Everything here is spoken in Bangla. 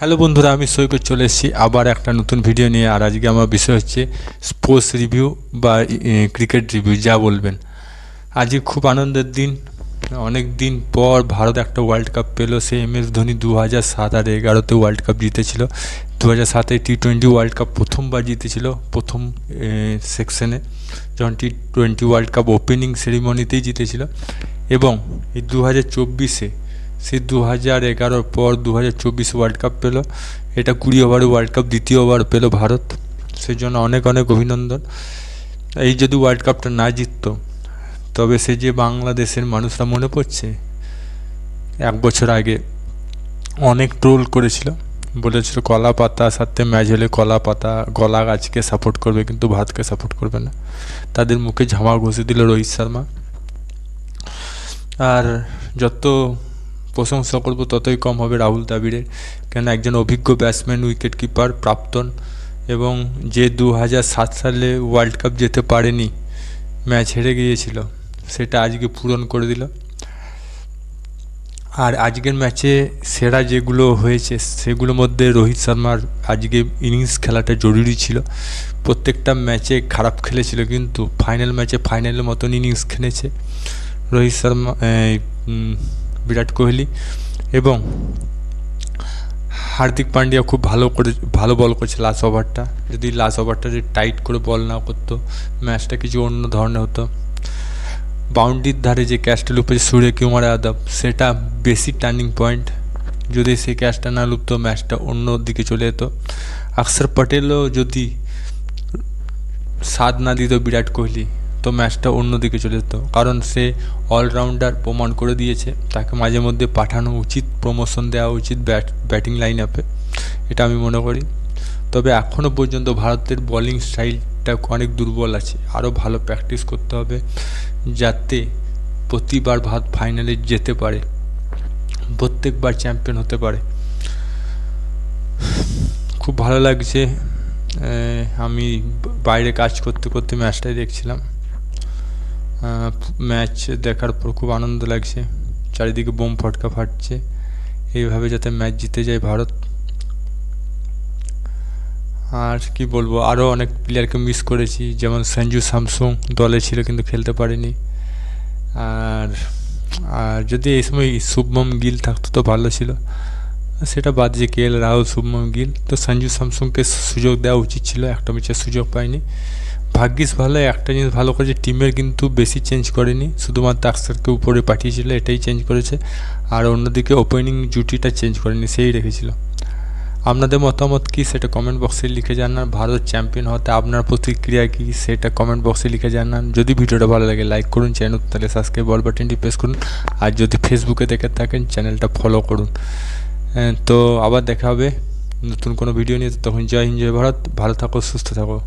হ্যালো বন্ধুরা, আমি সৈকত চলে এসেছি আবার একটা নতুন ভিডিও নিয়ে। আর আজকে আমার বিষয় হচ্ছে স্পোর্টস রিভিউ বা ক্রিকেট রিভিউ, যা বলবেন। আজকে খুব আনন্দের দিন। অনেক দিন পর ভারত একটা ওয়ার্ল্ড কাপ পেলো। সে MS ধোনি 2007 আর 2011-তে ওয়ার্ল্ড কাপ জিতেছিল। 2007-এ T20 ওয়ার্ল্ড কাপ প্রথমবার জিতেছিল, প্রথম সেকশনে, যখন T20 ওয়ার্ল্ড কাপ ওপেনিং সেরিমনিতেই জিতেছিল। এবং এই 2024-এ সে 2011 পর 2024 ওয়ার্ল্ড কাপ পেল। এটা 20 ওভারের ওয়ার্ল্ড কাপ দ্বিতীয়বার পেল ভারত, সেজন্য অনেক অনেক অভিনন্দন। এই যদি ওয়ার্ল্ড কাপটা না জিততো, তবে সে যে বাংলাদেশের মানুষরা মনে পড়ছে 1 বছর আগে অনেক ট্রোল করেছিল, বলেছিল কলা পাতা সাথে ম্যাচ হলে কলা পাতা গলা গাছকে সাপোর্ট করবে কিন্তু ভারতকে সাপোর্ট করবে না। তাদের মুখে ঝামা ঘষে দিল রোহিত শর্মা। আর যত প্রশংসা করবো ততই কম হবে রাহুল দ্রাবিড়ের, কেন একজন অভিজ্ঞ ব্যাটসম্যান, উইকেট কিপার, প্রাক্তন, এবং যে 2007 সালে ওয়ার্ল্ড কাপ যেতে পারেনি, ম্যাচ হেরে গিয়েছিল, সেটা আজকে পূরণ করে দিল। আর আজকের ম্যাচে সেরা যেগুলো হয়েছে সেগুলোর মধ্যে রোহিত শর্মার আজকে ইনিংস খেলাটা জরুরি ছিল। প্রত্যেকটা ম্যাচে খারাপ খেলেছিল, কিন্তু ফাইনাল ম্যাচে ফাইনালের মতন ইনিংস খেলেছে রোহিত শর্মা, বিরাট কোহলি। এবং হার্দিক পান্ডিয়া খুব ভালো বল করেছে লাস্ট ওভারটা। যদি লাস্ট ওভারটা টাইট করে বল না করতো, ম্যাচটা কিছু অন্য ধরনের হতো। বাউন্ডারির ধারে যে ক্যাচটা লুপেছে সূর্যকুমার যাদব, সেটা বেশি টার্নিং পয়েন্ট। যদি সেই ক্যাচটা না লুপতো, ম্যাচটা অন্য দিকে চলে যেত। অক্ষর পটেলও যদি সাথ না দিত বিরাট কোহলি, তো ম্যাচটা অন্যদিকে চলে যেত। কারণ সে অলরাউন্ডার প্রমাণ করে দিয়েছে, তাকে মাঝে মধ্যে পাঠানো উচিত, প্রমোশন দেওয়া উচিত ব্যাটিং লাইন আপে, এটা আমি মনে করি। তবে এখনও পর্যন্ত ভারতের বোলিং স্টাইলটা অনেক দুর্বল আছে, আরও ভালো প্র্যাকটিস করতে হবে, যাতে প্রতিবার ভারত ফাইনালে যেতে পারে, প্রত্যেকবার চ্যাম্পিয়ন হতে পারে। খুব ভালো লাগছে। আমি বাইরে কাজ করতে করতে ম্যাচটাই দেখছিলাম। ম্যাচ দেখার পর খুব আনন্দ লাগছে, চারিদিকে বোম ফটকা ফাটছে। এইভাবে যাতে ম্যাচ জিতে যায় ভারত। আর কি বলবো, আরও অনেক প্লেয়ারকে মিস করেছি, যেমন সঞ্জু স্যামসন দলে ছিল কিন্তু খেলতে পারেনি। আর যদি এই সময় শুভমন গিল থাকতো তো ভালো ছিল, সেটা বাদ যে KL রাহুল, শুভমন গিল, তো সঞ্জু স্যামসনকে সুযোগ দেওয়া উচিত ছিল, একটা ম্যাচের সুযোগ পায়নি। ভাগ্যিস ভালো, একটা জিনিস ভালো করেছে, টিমের কিন্তু বেশি চেঞ্জ করেনি, শুধুমাত্র অক্ষরকে উপরে পাঠিয়েছিল, এটাই চেঞ্জ করেছে। আর অন্যদিকে ওপেনিং জুটিটা চেঞ্জ করেনি, সেই রেখেছিল। আপনাদের মতামত কী সেটা কমেন্ট বক্সে লিখে জানান। ভারত চ্যাম্পিয়ন হতে আপনার প্রতিক্রিয়া কী সেটা কমেন্ট বক্সে লিখে জানান। যদি ভিডিওটা ভালো লাগে লাইক করুন, চ্যানেল তাহলে সাবস্ক্রাইব অল বাটনটি প্রেস করুন। আর যদি ফেসবুকে দেখে থাকেন চ্যানেলটা ফলো করুন। তো আবার দেখা হবে নতুন কোনো ভিডিও নিয়ে। তখন জয় হিন্দ, জয় ভারত। ভালো থাকো, সুস্থ থাকো।